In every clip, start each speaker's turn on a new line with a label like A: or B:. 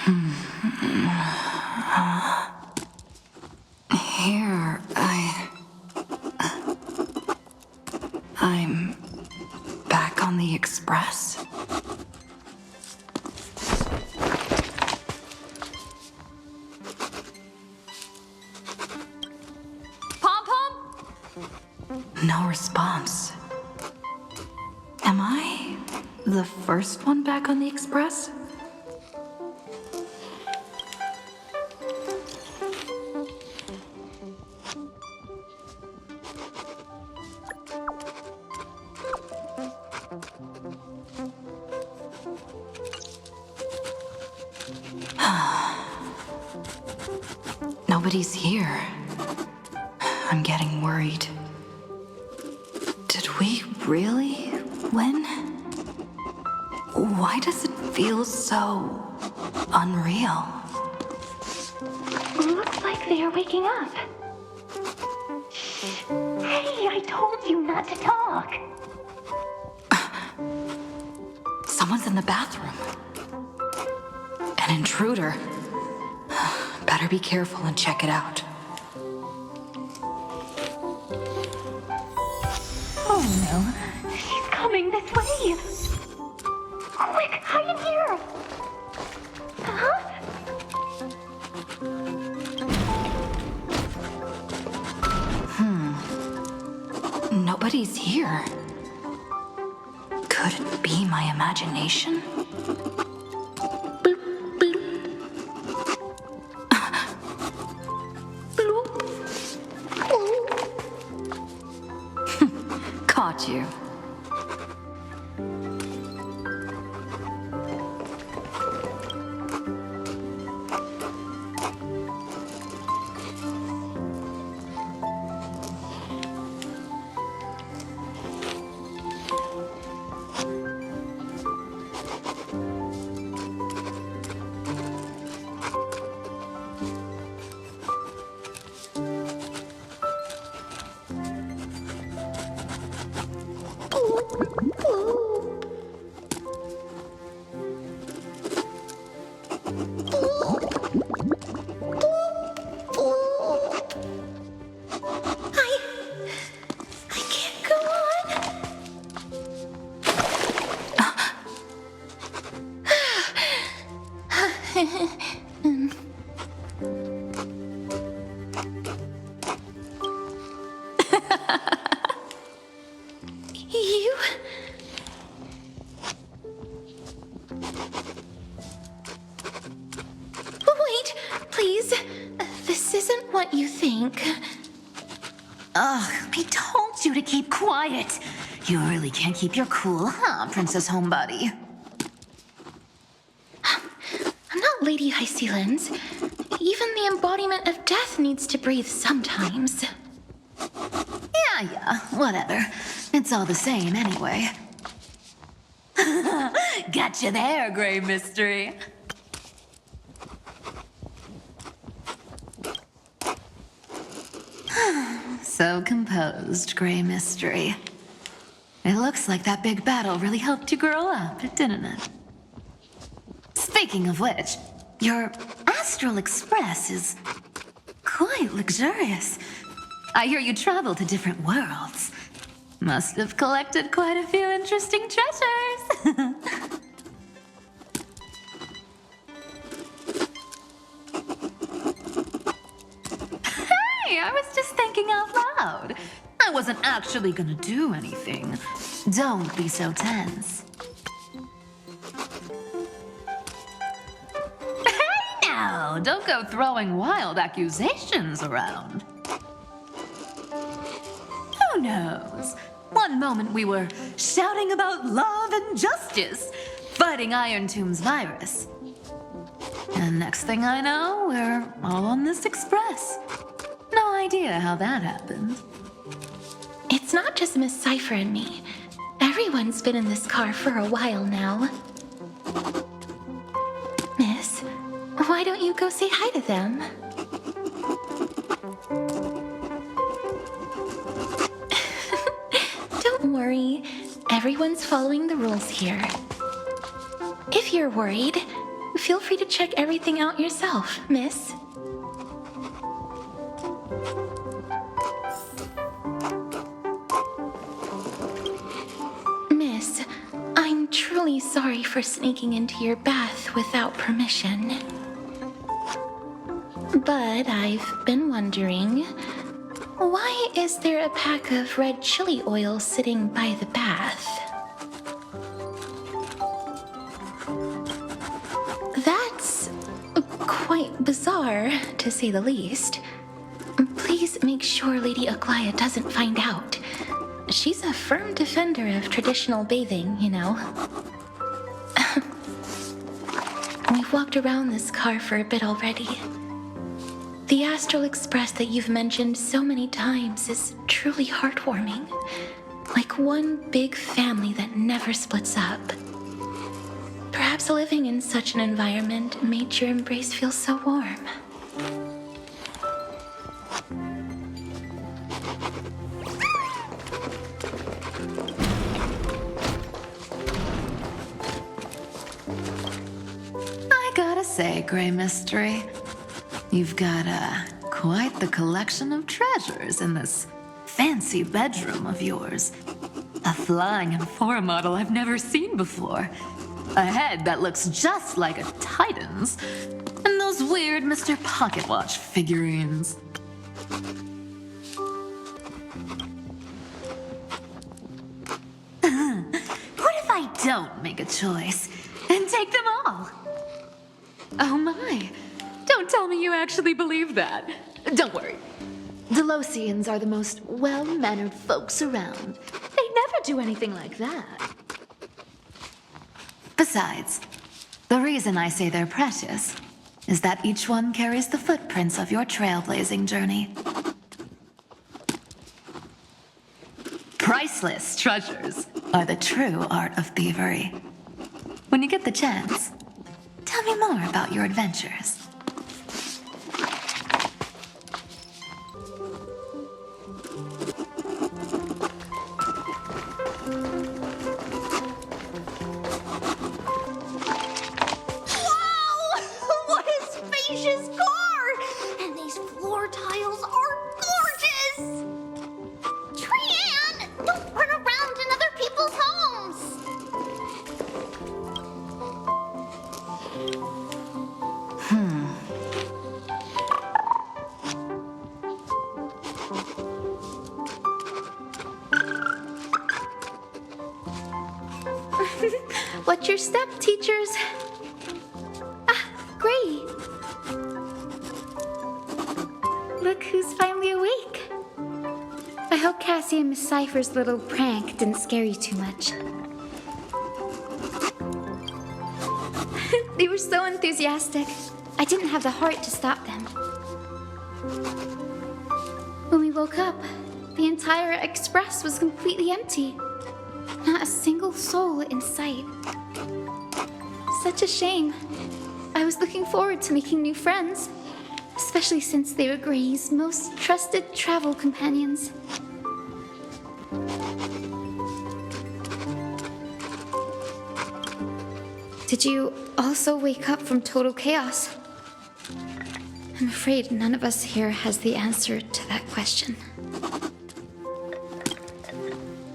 A: Here, I'm back on the express.
B: Pom-Pom?
A: No response. Am I the first one back on the express? Nobody's here. I'm getting worried. Did we really win? Why does it feel so unreal?
C: Looks like they are waking up. Hey, I told you not to talk.
A: Someone's in the bathroom. An intruder. Better be careful and check it out.
C: Oh no, she's coming this way. Quick, hide in here. Huh?
A: Nobody's here. Could it be my imagination? Bloop, bloop. Bloop. Bloop. Caught you.
C: I can't go on. You? Wait, please. This isn't what you think.
B: Ugh, I told you to keep quiet. You really can't keep your cool, huh, Princess Homebody?
C: I'm not Lady High Sealands. Even the embodiment of death needs to breathe sometimes.
B: Yeah, whatever. It's all the same anyway. Gotcha there, Gray Mystery. So composed, Gray Mystery. It looks like that big battle really helped you grow up, didn't it? Speaking of which, your Astral Express is quite luxurious. I hear you travel to different worlds. Must have collected quite a few interesting treasures. Hey, I was just thinking out loud. I wasn't actually gonna do anything. Don't be so tense. Hey now, don't go throwing wild accusations around. Who knows? One moment we were shouting about love and justice, fighting Iron Tomb's virus. And next thing I know, we're all on this express. No idea how that happened.
C: It's not just Miss Cypher and me. Everyone's been in this car for a while now. Miss, why don't you go say hi to them? Don't worry. Everyone's following the rules here. If you're worried, feel free to check everything out yourself, miss. Miss, I'm truly sorry for sneaking into your bath without permission. But I've been wondering, why is there a pack of red chili oil sitting by the bath? That's quite bizarre, to say the least. Please make sure Lady Aglaya doesn't find out. She's a firm defender of traditional bathing, you know. We've walked around this car for a bit already. The Astral Express that you've mentioned so many times is truly heartwarming. Like one big family that never splits up. Perhaps living in such an environment made your embrace feel so warm.
B: I gotta say, Gray Mystery, you've got quite the collection of treasures in this fancy bedroom of yours. A flying Amphora model I've never seen before. A head that looks just like a Titan's. And those weird Mr. Pocket Watch figurines. What if I don't make a choice and take them all? Oh my. Don't tell me you actually believe that. Don't worry. Delosians are the most well-mannered folks around. They never do anything like that. Besides, the reason I say they're precious is that each one carries the footprints of your trailblazing journey. Priceless treasures are the true art of thievery. When you get the chance, tell me more about your adventures.
C: Watch your step, teachers. Ah, Gray. Look who's finally awake. I hope Cassie and Miss Cypher's little prank didn't scare you too much. They were so enthusiastic. I didn't have the heart to stop them. When we woke up, the entire express was completely empty. Not a single soul in sight. Such a shame. I was looking forward to making new friends, especially since they were Gray's most trusted travel companions. Did you also wake up from total chaos? I'm afraid none of us here has the answer to that question.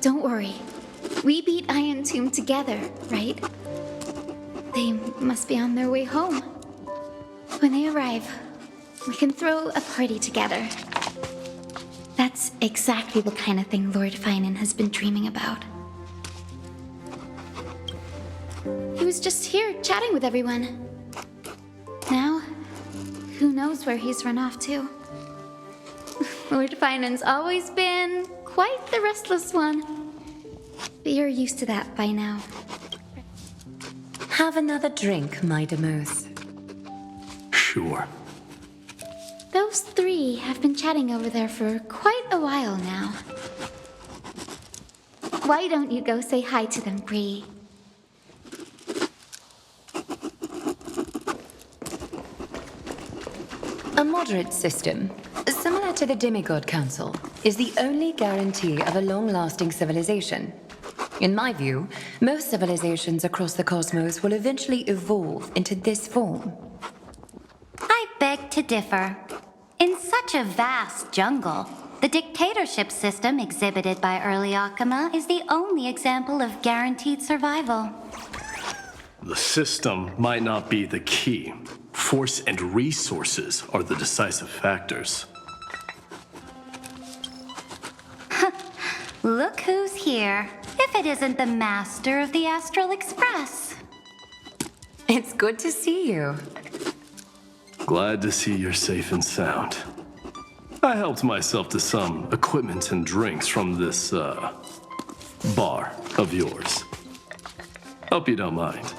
C: Don't worry. We beat Iron Tomb together, right? They must be on their way home. When they arrive, we can throw a party together. That's exactly the kind of thing Lord Finan has been dreaming about. He was just here chatting with everyone. Now, who knows where he's run off to? Lord Finan's always been quite the restless one. But you're used to that by now.
D: Have another drink, my Demoth.
E: Sure.
C: Those three have been chatting over there for quite a while now. Why don't you go say hi to them, Bree?
D: A moderate system, similar to the Demigod Council, is the only guarantee of a long-lasting civilization. In my view, most civilizations across the cosmos will eventually evolve into this form.
B: I beg to differ. In such a vast jungle, the dictatorship system exhibited by early Akama is the only example of guaranteed survival.
E: The system might not be the key. Force and resources are the decisive factors.
B: Look who's here, if it isn't the master of the Astral Express.
D: It's good to see you.
E: Glad to see you're safe and sound. I helped myself to some equipment and drinks from this, bar of yours. Hope you don't mind.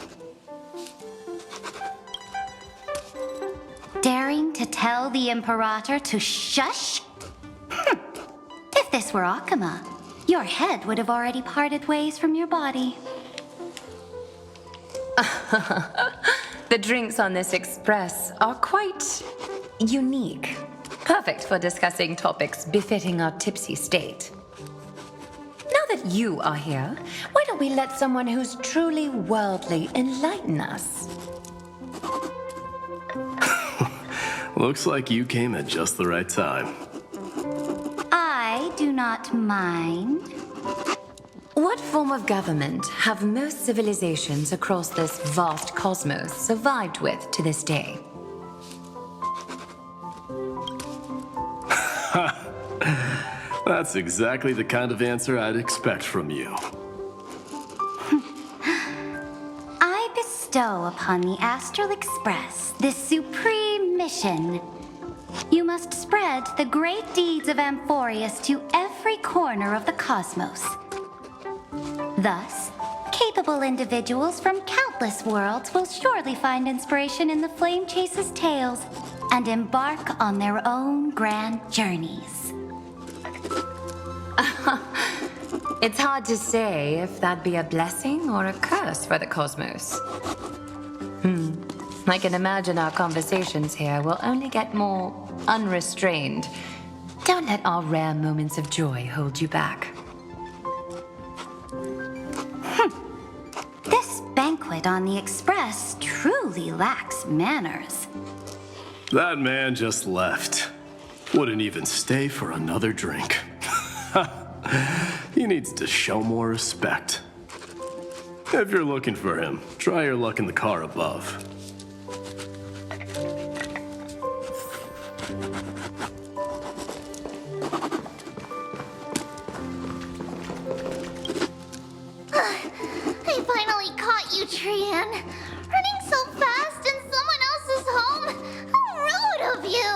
B: Daring to tell the Imperator to shush? If this were Akama, your head would have already parted ways from your body.
D: The drinks on this express are quite unique. Perfect for discussing topics befitting our tipsy state. Now that you are here, why don't we let someone who's truly worldly enlighten us?
E: Looks like you came at just the right time.
B: I do not mind.
D: What form of government have most civilizations across this vast cosmos survived with to this day?
E: That's exactly the kind of answer I'd expect from you.
B: I bestow upon the Astral Express this supreme mission. You must spread the great deeds of Amphoreus to every corner of the cosmos. Thus, capable individuals from countless worlds will surely find inspiration in the Flame Chase's tales and embark on their own grand journeys.
D: It's hard to say if that'd be a blessing or a curse for the cosmos. I can imagine our conversations here will only get more unrestrained. Don't let our rare moments of joy hold you back.
B: This banquet on the Express truly lacks manners.
E: That man just left. Wouldn't even stay for another drink. He needs to show more respect. If you're looking for him, try your luck in the car above.
F: I finally caught you, Trian. Running so fast in someone else's home? How rude of you!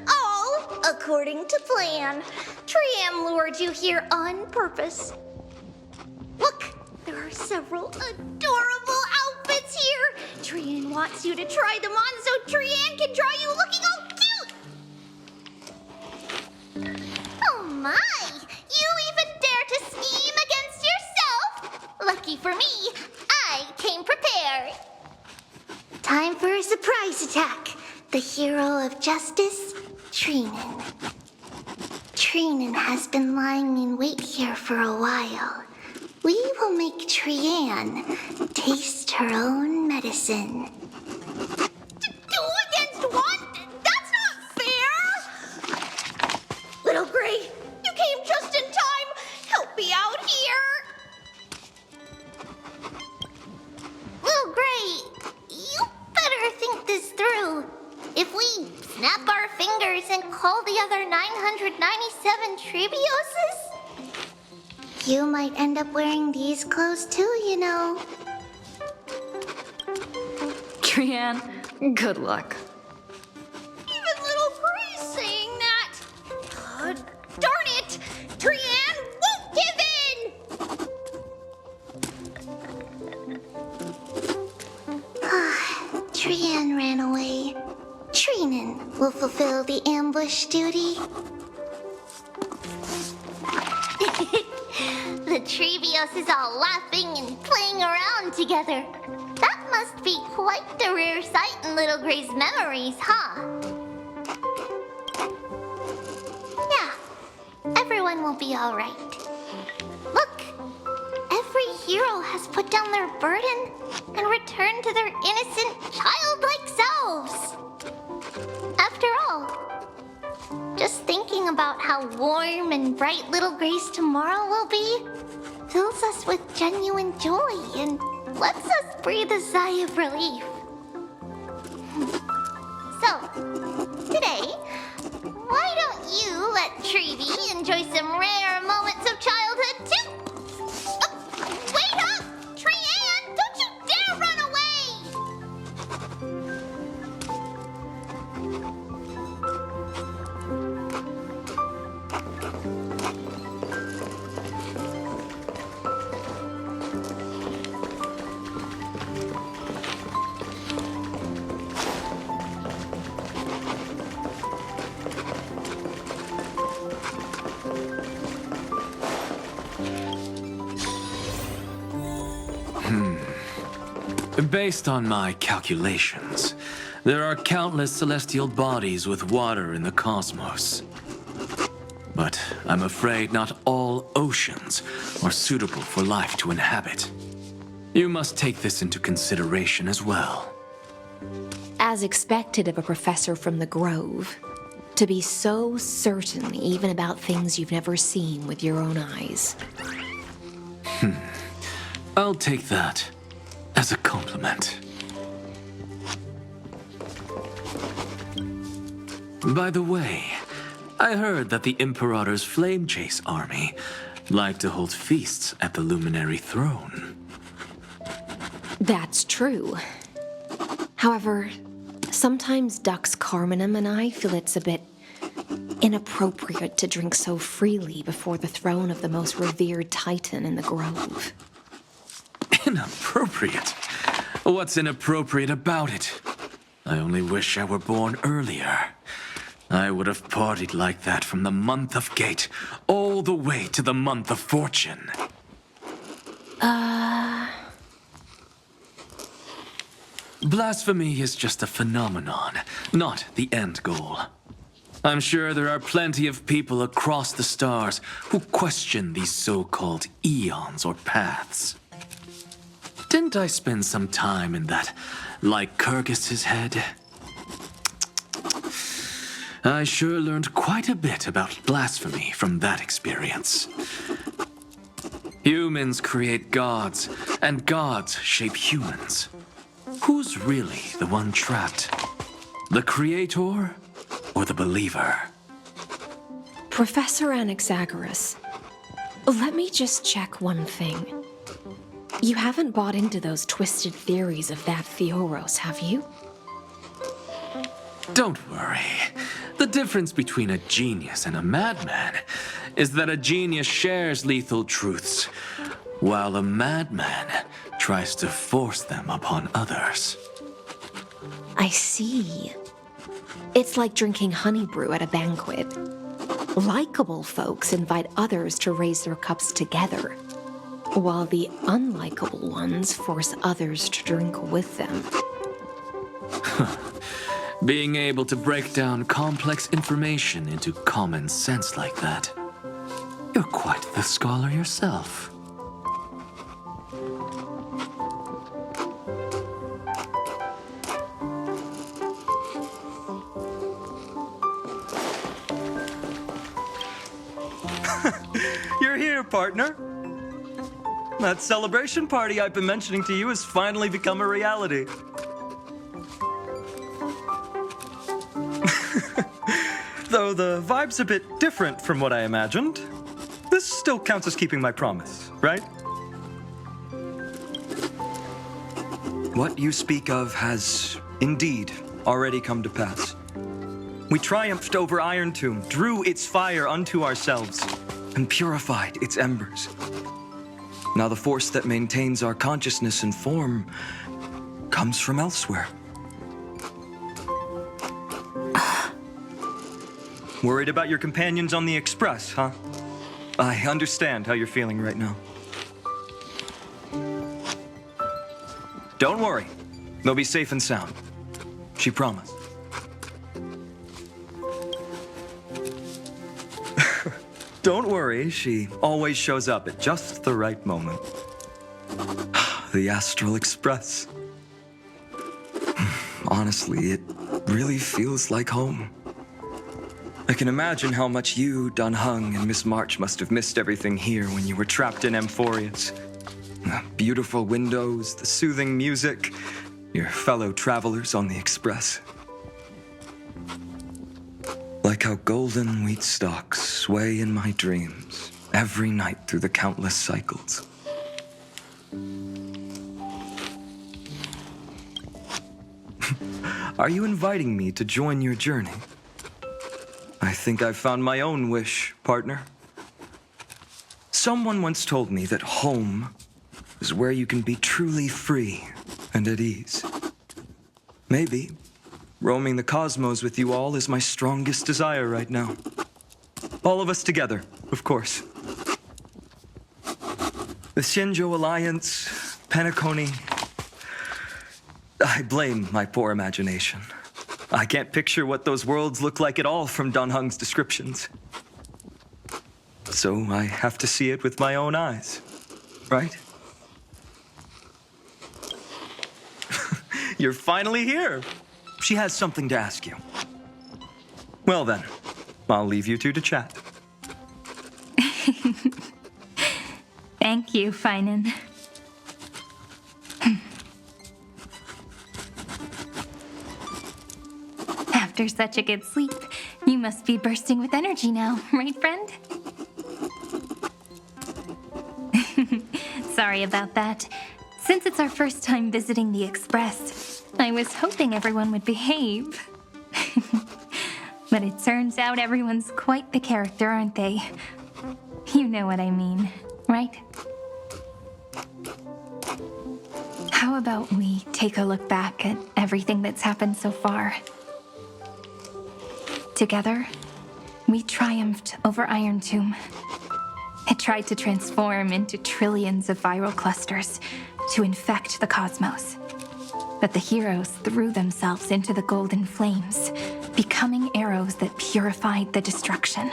F: All according to plan. Trian lured you here on purpose. Look, there are several adorable outfits here. Trian wants you to try them on so Trian can draw you looking all cute. Oh my! You even dare to scheme against yourself! Lucky for me, I came prepared. Time for a surprise attack. The hero of justice, Trinan. Trinan has been lying in wait here for a while. We will make Trian taste her own medicine. Two against one? That's not fair! Little Gray, you came just in time. Help me out here. Little Gray, you better think this through. If we snap our fingers and call the other 997 Trebioses, you might end up wearing these clothes too, you know.
A: Trian, good luck.
F: Even little Gray's saying that. Darn it! Trian won't give in! Trian ran away. Trinan will fulfill the ambush duty. The Trebios is all laughing and playing around together. That must be quite the rare sight in Little Gray's memories, huh? Yeah, everyone will be all right. hero has put down their burden and returned to their innocent, childlike selves. After all, just thinking about how warm and bright little Grace tomorrow will be fills us with genuine joy and lets us breathe a sigh of relief. So, today, why don't you let Treevee enjoy some rare moments of childhood too? Wait up! Trianne, don't you dare run away!
G: Based on my calculations, there are countless celestial bodies with water in the cosmos. But I'm afraid not all oceans are suitable for life to inhabit. You must take this into consideration as well.
C: As expected of a professor from the Grove, to be so certain even about things you've never seen with your own eyes.
G: I'll take that as a compliment. By the way, I heard that the Imperator's Flame Chase army like to hold feasts at the Luminary Throne.
C: That's true. However, sometimes Dux Carminum and I feel it's a bit inappropriate to drink so freely before the throne of the most revered Titan in the Grove.
G: Inappropriate? What's inappropriate about it? I only wish I were born earlier. I would have partied like that from the month of Gate all the way to the month of Fortune. Blasphemy is just a phenomenon, not the end goal. I'm sure there are plenty of people across the stars who question these so-called eons or paths. Didn't I spend some time in that Lycurgus's head? I sure learned quite a bit about blasphemy from that experience. Humans create gods, and gods shape humans. Who's really the one trapped? The creator or the believer?
C: Professor Anaxagoras, let me just check one thing. You haven't bought into those twisted theories of that Theoros, have you?
G: Don't worry. The difference between a genius and a madman is that a genius shares lethal truths, while a madman tries to force them upon others.
C: I see. It's like drinking honey brew at a banquet. Likeable folks invite others to raise their cups together, while the unlikable ones force others to drink with them.
G: Being able to break down complex information into common sense like that. You're quite the scholar yourself.
H: You're here, partner. That celebration party I've been mentioning to you has finally become a reality. Though the vibe's a bit different from what I imagined, this still counts as keeping my promise, right? What you speak of has indeed already come to pass. We triumphed over Iron Tomb, drew its fire unto ourselves, and purified its embers. Now the force that maintains our consciousness and form comes from elsewhere. Worried about your companions on the Express, huh? I understand how you're feeling right now. Don't worry. They'll be safe and sound. She promised. Don't worry, she always shows up at just the right moment. the Astral Express. Honestly, it really feels like home. I can imagine how much you, Dun Hung, and Miss March must have missed everything here when you were trapped in Amphoreus. The beautiful windows, the soothing music, your fellow travelers on the Express. Like how golden wheat stalks sway in my dreams every night through the countless cycles. Are you inviting me to join your journey? I think I've found my own wish, partner. Someone once told me that home is where you can be truly free and at ease. Maybe roaming the cosmos with you all is my strongest desire right now. All of us together, of course. The Shinjo Alliance, Penacony. I blame my poor imagination. I can't picture what those worlds look like at all from Dun Hung's descriptions. So I have to see it with my own eyes, right? You're finally here. She has something to ask you. Well then, I'll leave you two to chat.
C: Thank you, Finan. After such a good sleep, you must be bursting with energy now, right, friend? Sorry about that. Since it's our first time visiting the Express, I was hoping everyone would behave. But it turns out everyone's quite the character, aren't they? You know what I mean, right? How about we take a look back at everything that's happened so far? Together, we triumphed over Iron Tomb. It tried to transform into trillions of viral clusters to infect the cosmos. But the heroes threw themselves into the golden flames, becoming arrows that purified the destruction.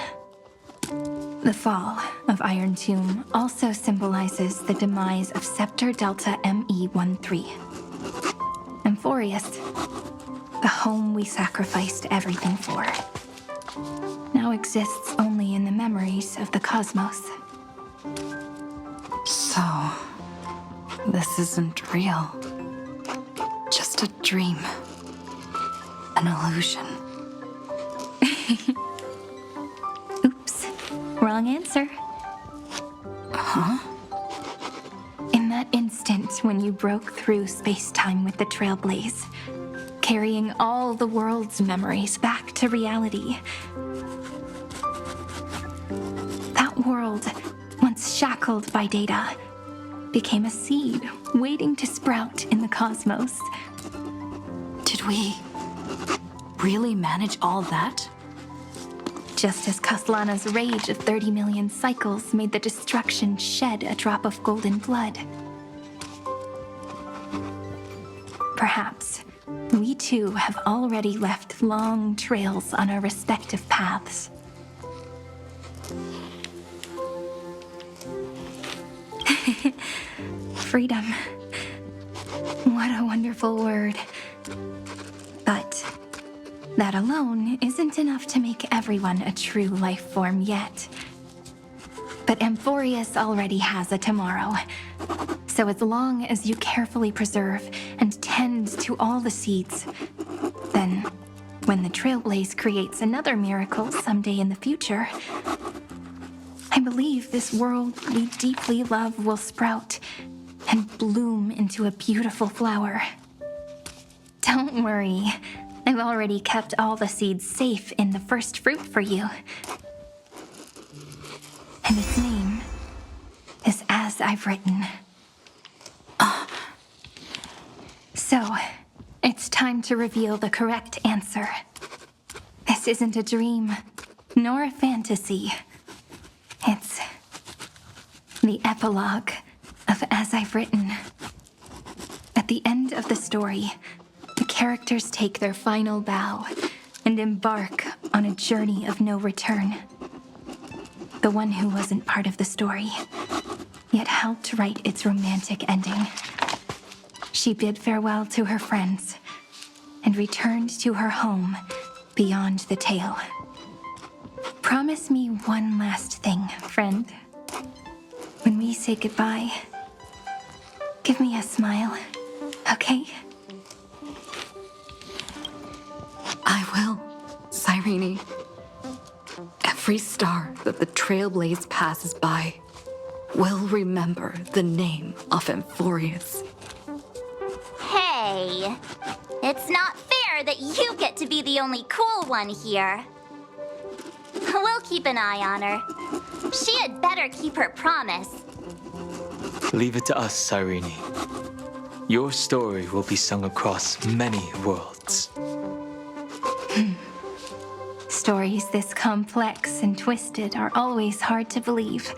C: The fall of Iron Tomb also symbolizes the demise of Scepter Delta ME-13. Amphoreus, the home we sacrificed everything for, now exists only in the memories of the cosmos.
A: So, this isn't real. Just a dream. An illusion.
C: Oops, wrong answer.
A: Huh?
C: In that instant when you broke through space-time with the Trailblaze, carrying all the world's memories back to reality, that world, once shackled by data, became a seed waiting to sprout in the cosmos.
A: Did we really manage all that?
C: Just as Kaslana's rage of 30 million cycles made the destruction shed a drop of golden blood. Perhaps we too have already left long trails on our respective paths. Freedom. What a wonderful word. But that alone isn't enough to make everyone a true life form yet. But Amphoreus already has a tomorrow. So as long as you carefully preserve and tend to all the seeds, then when the Trailblaze creates another miracle someday in the future, I believe this world we deeply love will sprout and bloom into a beautiful flower. Don't worry, I've already kept all the seeds safe in the first fruit for you. And its name is As I've Written. So, it's time to reveal the correct answer. This isn't a dream, nor a fantasy. It's the epilogue of As I've Written. At the end of the story, the characters take their final bow and embark on a journey of no return. The one who wasn't part of the story, yet helped write its romantic ending, she bid farewell to her friends and returned to her home beyond the tale. Promise me one last thing, friend. When we say goodbye, give me a smile, okay?
A: I will, Cyrene. Every star that the Trailblaze passes by will remember the name of Amphoreus.
F: Hey, it's not fair that you get to be the only cool one here. We'll keep an eye on her. She had better keep her promise.
I: Leave it to us, Cyrene. Your story will be sung across many worlds.
C: Stories this complex and twisted are always hard to believe.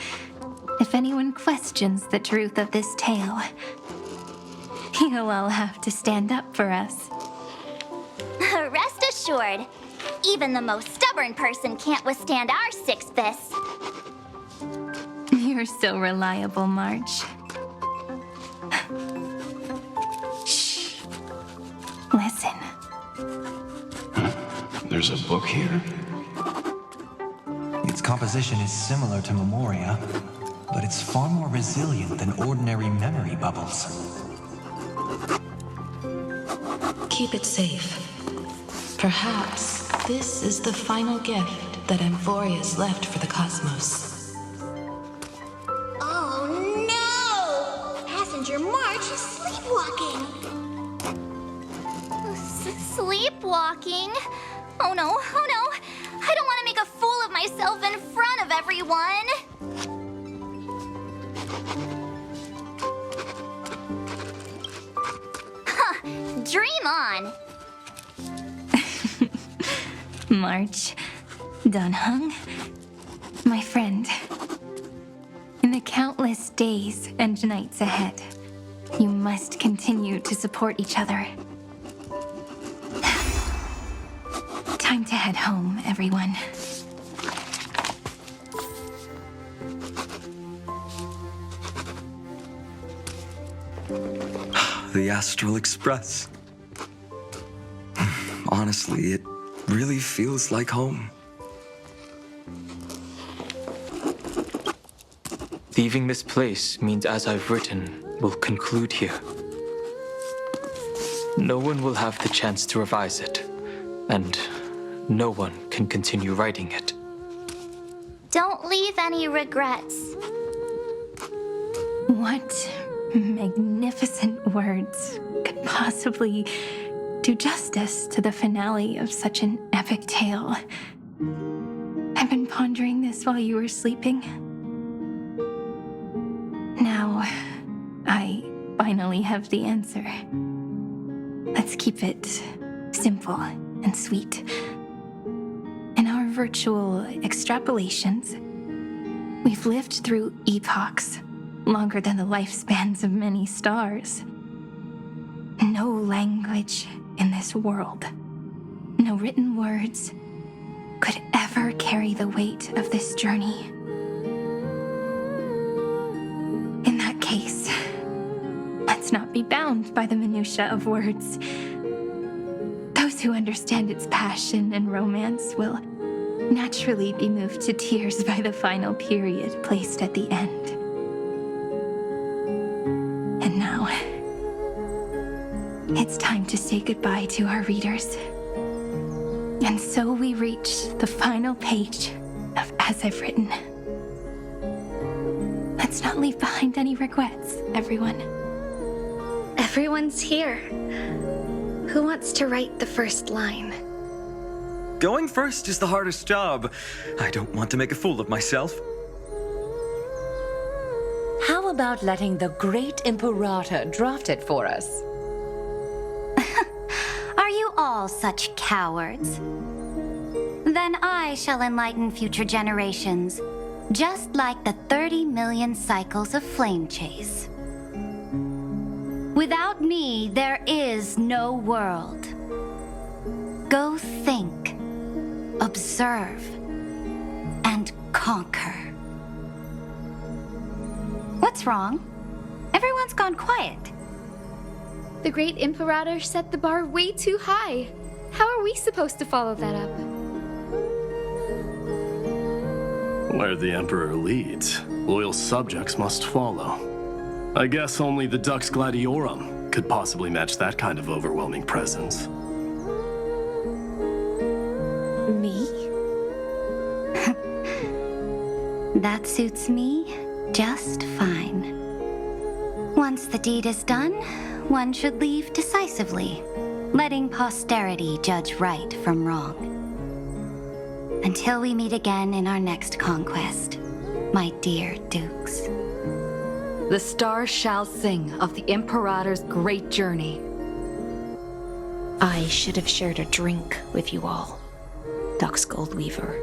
C: If anyone questions the truth of this tale, you'll all have to stand up for us.
F: Rest assured, even the most stubborn person can't withstand our six fists.
C: You're so reliable, March. Shh. Listen.
J: There's a book here?
K: Its composition is similar to Memoria, but it's far more resilient than ordinary memory bubbles.
L: Keep it safe. Perhaps this is the final gift that Amphoreus left for the cosmos.
F: Oh no! Passenger March is sleepwalking. Sleepwalking? Oh no, oh no! I don't want to make a fool of myself in front of everyone! Huh, dream on!
C: March, Dunhung, my friend. In the countless days and nights ahead, you must continue to support each other. Time to head home, everyone.
H: The Astral Express. Honestly, it really feels like home.
I: Leaving this place means, as I've written, will conclude here. No one will have the chance to revise it, and no one can continue writing it.
F: Don't leave any regrets.
C: What magnificent words could possibly do justice to the finale of such an epic tale? I've been pondering this while you were sleeping. Now, I finally have the answer. Let's keep it simple and sweet. In our virtual extrapolations, we've lived through epochs longer than the lifespans of many stars. No language in this world, no written words, could ever carry the weight of this journey. In that case, let's not be bound by the minutiae of words. Those who understand its passion and romance will naturally be moved to tears by the final period placed at the end. And now, it's time to say goodbye to our readers. And so we reach the final page of As I've Written. Let's not leave behind any regrets, everyone. Everyone's here. Who wants to write the first line?
H: Going first is the hardest job. I don't want to make a fool of myself.
D: How about letting the great Imperator draft it for us?
M: Are you all such cowards? Then I shall enlighten future generations, just like the 30 million cycles of flame chase. Without me, there is no world. Go think, observe, and conquer. What's wrong? Everyone's gone quiet.
J: The great Imperator set the bar way too high. How are we supposed to follow that up?
E: Where the Emperor leads, loyal subjects must follow. I guess only the Dux Gladiorum could possibly match that kind of overwhelming presence.
C: Me?
M: That suits me just fine. Once the deed is done, one should leave decisively, letting posterity judge right from wrong. Until we meet again in our next conquest, my dear dukes.
A: The stars shall sing of the Imperator's great journey.
L: I should have shared a drink with you all, Dux Goldweaver.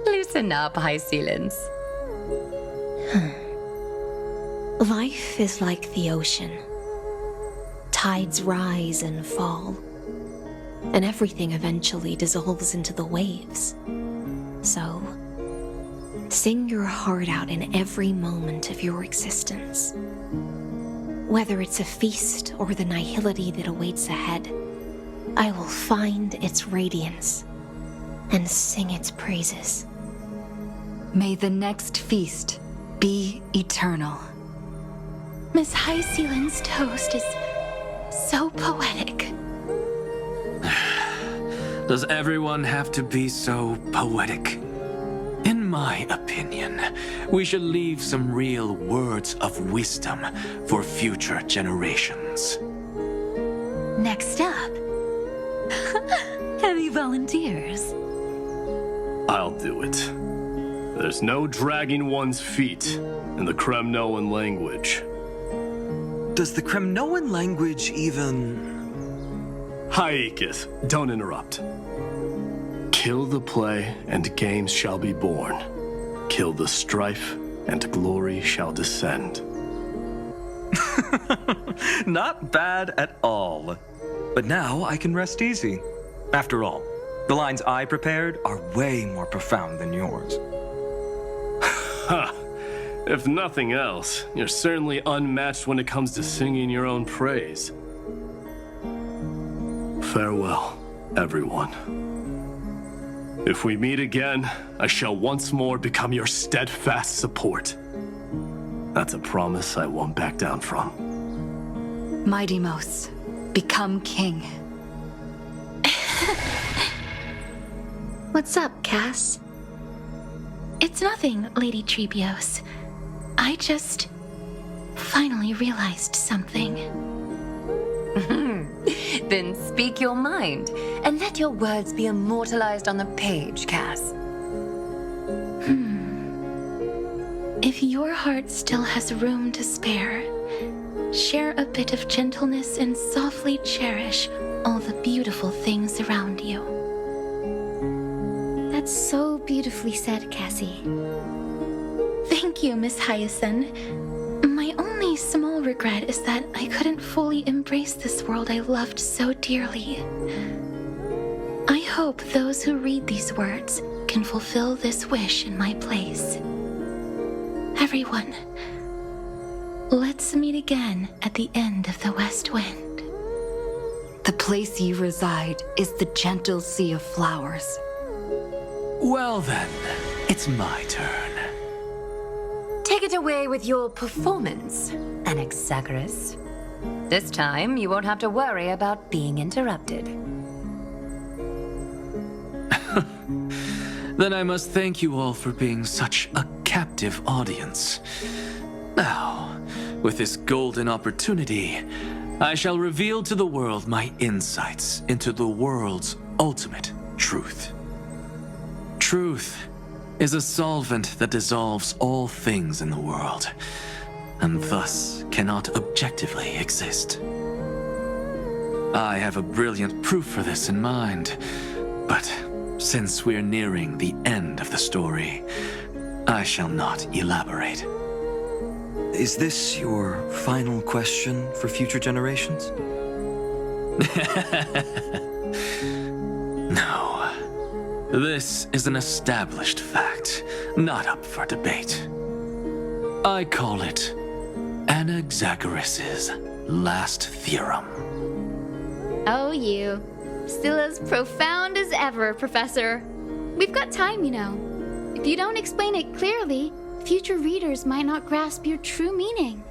D: Loosen up, High Ceilings.
L: Life is like the ocean. Tides rise and fall, and everything eventually dissolves into the waves. So, sing your heart out in every moment of your existence. Whether it's a feast or the nihility that awaits ahead, I will find its radiance and sing its praises.
A: May the next feast be eternal.
C: Miss High Ceiling's toast is so poetic.
G: Does everyone have to be so poetic? In my opinion, we should leave some real words of wisdom for future generations.
M: Next up.
A: Any volunteers?
E: I'll do it. There's no dragging one's feet in the Kremnoan language.
H: Does the Kremnoan language even...
E: Haikith, don't interrupt. Kill the play, and games shall be born. Kill the strife, and glory shall descend.
H: Not bad at all. But now I can rest easy. After all, the lines I prepared are way more profound than yours.
E: Ha! If nothing else, you're certainly unmatched when it comes to singing your own praise. Farewell, everyone. If we meet again, I shall once more become your steadfast support. That's a promise I won't back down from.
A: Mighty Mos, become king.
C: What's up, Cass? It's nothing, Lady Trebios. I just finally realized something.
D: Then speak your mind, and let your words be immortalized on the page, Cass.
C: If your heart still has room to spare, share a bit of gentleness and softly cherish all the beautiful things around you.
J: That's so beautifully said, Cassie.
C: Thank you, Miss Hyacinth. My only small regret is that I couldn't fully embrace this world I loved so dearly. I hope those who read these words can fulfill this wish in my place. Everyone, let's meet again at the end of the West Wind.
A: The place you reside is the gentle sea of flowers.
G: Well then, it's my turn.
D: Take it away with your performance, Anaxagoras. This time, you won't have to worry about being interrupted.
G: Then I must thank you all for being such a captive audience. Now, with this golden opportunity, I shall reveal to the world my insights into the world's ultimate truth. Truth is a solvent that dissolves all things in the world, and thus cannot objectively exist. I have a brilliant proof for this in mind, but since we're nearing the end of the story, I shall not elaborate.
H: Is this your final question for future generations?
G: No. This is an established fact, not up for debate. I call it Anaxagoras' last theorem.
J: Oh, you. Still as profound as ever, Professor. We've got time, you know. If you don't explain it clearly, future readers might not grasp your true meaning.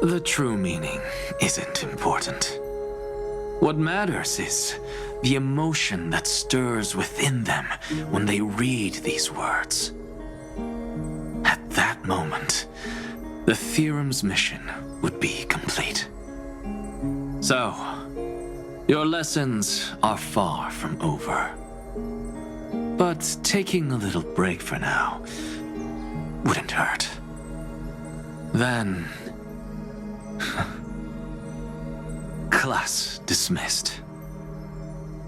G: The true meaning isn't important. What matters is the emotion that stirs within them when they read these words. At that moment, the theorem's mission would be complete. So, your lessons are far from over. But taking a little break for now wouldn't hurt. Then... class dismissed.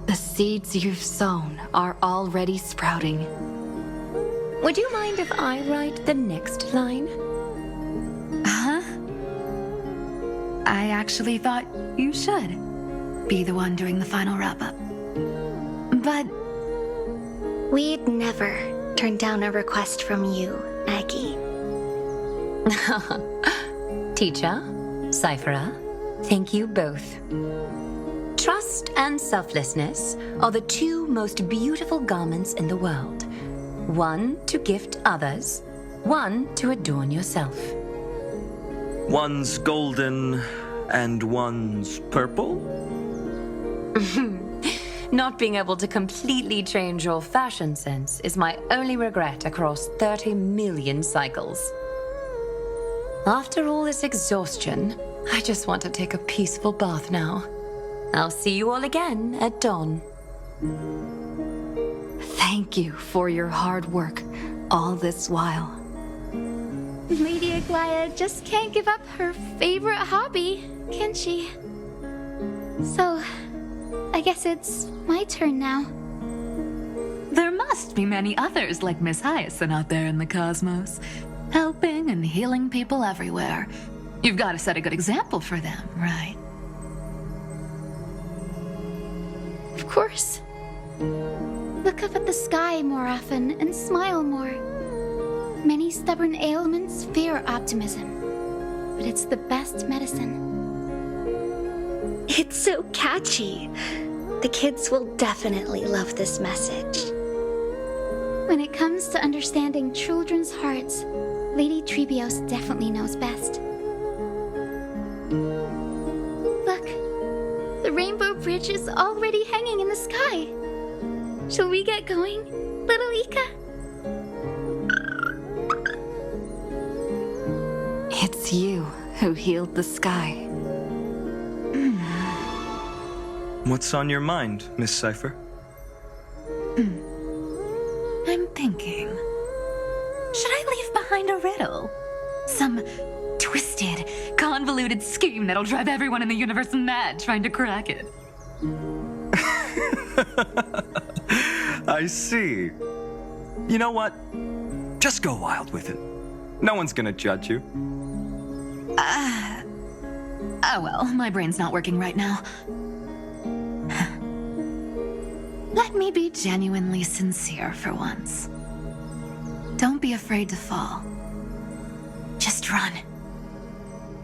A: The seeds you've sown are already sprouting.
D: Would you mind if I write the next line?
B: Huh? I actually thought you should be the one doing the final wrap-up. But...
L: we'd never turn down a request from you, Aggie.
D: Teacher, Cyphera, thank you both. Trust and selflessness are the two most beautiful garments in the world. One to gift others, one to adorn yourself.
H: One's golden and one's purple?
D: Not being able to completely change your fashion sense is my only regret across 30 million cycles. After all this exhaustion, I just want to take a peaceful bath now. I'll see you all again at dawn.
A: Thank you for your hard work all this while.
J: Lady Aglaya just can't give up her favorite hobby, can she? So, I guess it's my turn now.
B: there must be many others like Miss Hyacinth out there in the cosmos, helping and healing people everywhere. You've got to set a good example for them, right?
J: Of course. Look up at the sky more often and smile more. Many stubborn ailments fear optimism, but it's the best medicine.
L: It's so catchy. The kids will definitely love this message.
J: When it comes to understanding children's hearts, Lady Trebios definitely knows best. Look, the Rainbow Bridge is already hanging in the sky. Shall we get going, little Ika?
A: It's you who healed the sky.
H: What's on your mind, Miss Cypher?
B: I'm thinking. Should I leave behind a riddle? Some twisted, convoluted scheme that'll drive everyone in the universe mad trying to crack it.
H: I see. You know what? Just go wild with it. No one's gonna judge you.
B: Oh well, my brain's not working right now. Let me be genuinely sincere for once. Don't be afraid to fall. Just run.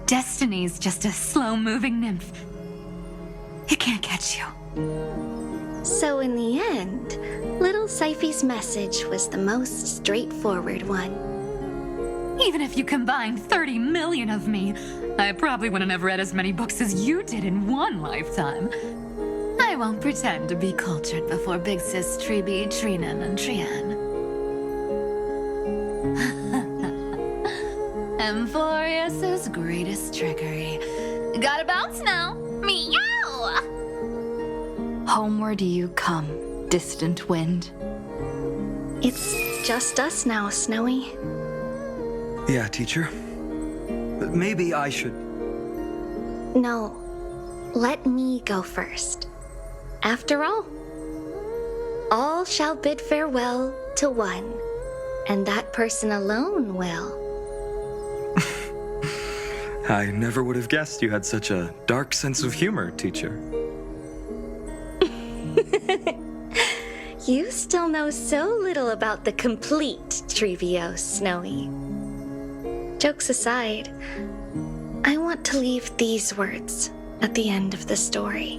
B: Destiny's just a slow-moving nymph. It can't catch you.
L: So in the end, little Cyphy's message was the most straightforward one.
B: Even if you combined 30 million of me, I probably wouldn't have read as many books as you did in one lifetime. I won't pretend to be cultured before Big Sis Treeby, Trinan, and Trian. Amphoreus' greatest trickery. Gotta bounce now. Meow!
A: Homeward you come, distant wind.
L: It's just us now, Snowy.
H: Yeah, teacher. But maybe I should...
L: No, let me go first. After all shall bid farewell to one, and that person alone will.
H: I never would have guessed you had such a dark sense of humor, teacher.
L: You still know so little about the complete
C: Strevio Snowy. Jokes aside, I want to leave these words at the end of the story.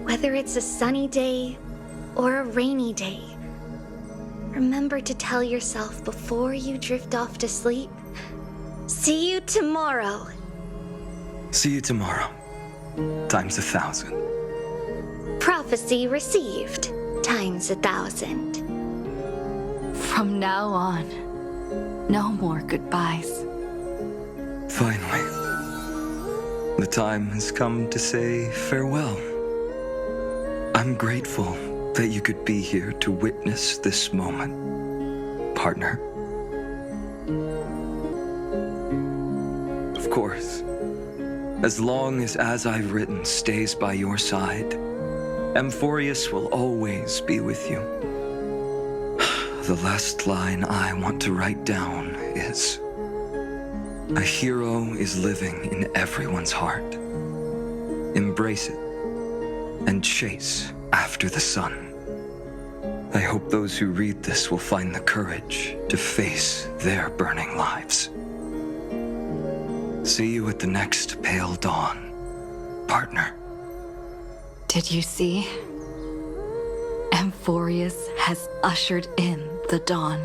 C: Whether it's a sunny day or a rainy day, remember to tell yourself before you drift off to sleep, see you tomorrow.
H: See you tomorrow. Times 1,000.
C: Prophecy received, times 1,000.
A: From now on, no more goodbyes.
H: Finally, the time has come to say farewell. I'm grateful that you could be here to witness this moment, partner. Of course, as long as I've written stays by your side, Amphoreus will always be with you. The last line I want to write down is, a hero is living in everyone's heart. Embrace it and chase after the sun. I hope those who read this will find the courage to face their burning lives. See you at the next pale dawn, partner.
A: Did you see? Amphoreus has ushered in the dawn.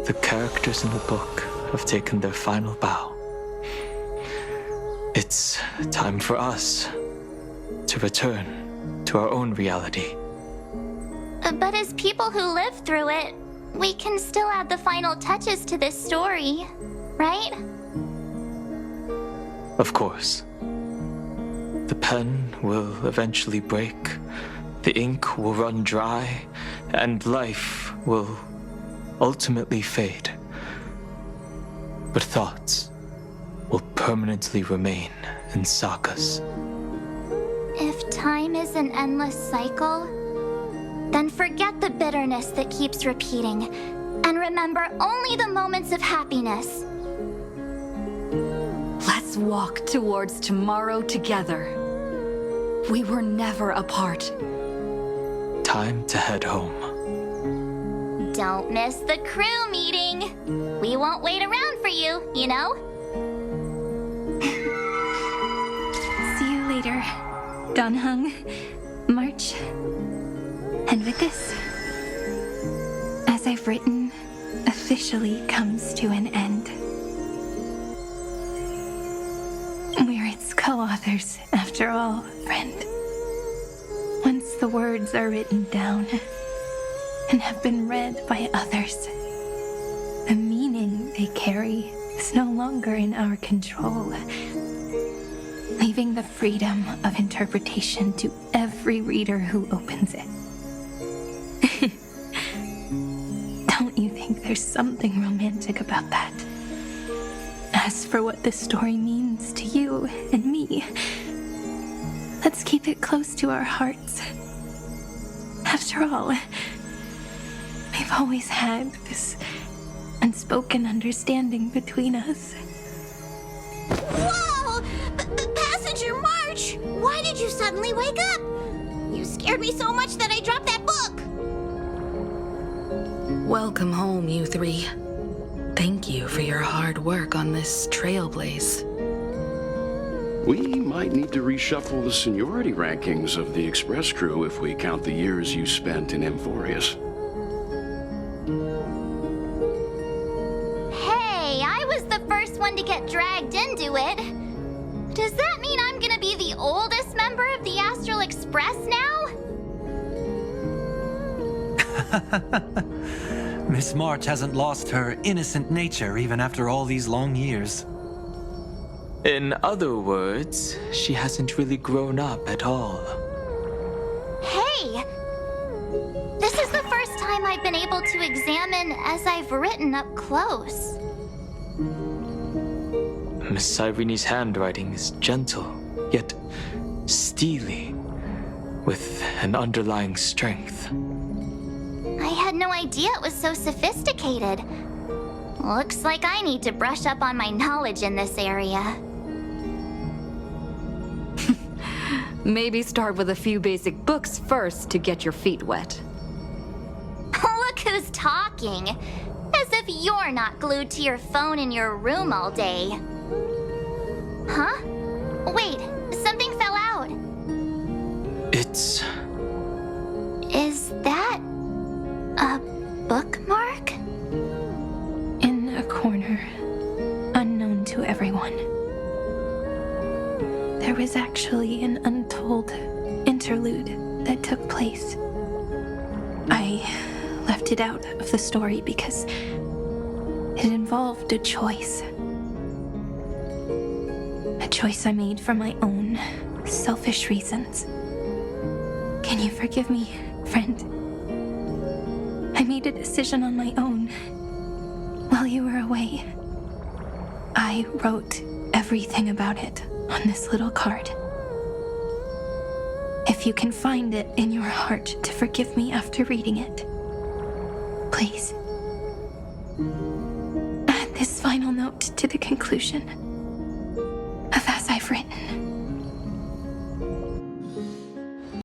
I: The characters in the book have taken their final bow. It's time for us to return to our own reality.
F: But as people who lived through it, we can still add the final touches to this story, right?
I: Of course. The pen will eventually break, the ink will run dry, and life will ultimately fade. But thoughts will permanently remain in sagas.
F: If time is an endless cycle, then forget the bitterness that keeps repeating, and remember only the moments of happiness.
A: Let's walk towards tomorrow together. We were never apart.
I: Time to head home.
F: Don't miss the crew meeting. We won't wait around for you, you know?
J: See you later, Donhung, March. And with this, as I've written, officially comes to an end. We're its co-authors, after all, friend. Once the words are written down and have been read by others, the meaning they carry is no longer in our control, leaving the freedom of interpretation to every reader who opens it. Don't you think there's something romantic about that? As for what this story means to you and me, let's keep it close to our hearts. After all, we've always had this unspoken understanding between us.
F: Whoa! Passenger March! Why did you suddenly wake up? You scared me so much that I dropped that book!
A: Welcome home, you three. Thank you for your hard work on this Trailblaze.
N: We might need to reshuffle the seniority rankings of the Express crew if we count the years you spent in Amphoreus.
F: Hey, I was the first one to get dragged into it. Does that mean I'm gonna be the oldest member of the Astral Express now?
K: Miss March hasn't lost her innocent nature even after all these long years.
I: In other words, she hasn't really grown up at all.
F: Hey! This is the first time I've been able to examine as I've written up close.
I: Miss Irene's handwriting is gentle, yet steely, with an underlying strength.
F: I had no idea it was so sophisticated. Looks like I need to brush up on my knowledge in this area.
A: Maybe start with a few basic books first to get your feet wet.
F: Look who's who's talking. As if you're not glued to your phone in your room all day. Huh? Wait, something fell out.
I: It's...
F: Is that a bookmark?
C: In a corner, unknown to everyone. There was actually an untold interlude that took place. I left it out of the story because it involved a choice. A choice I made for my own selfish reasons. Can you forgive me, friend? I made a decision on my own while you were away. I wrote everything about it on this little card. If you can find it in your heart to forgive me after reading it, please add this final note to the conclusion.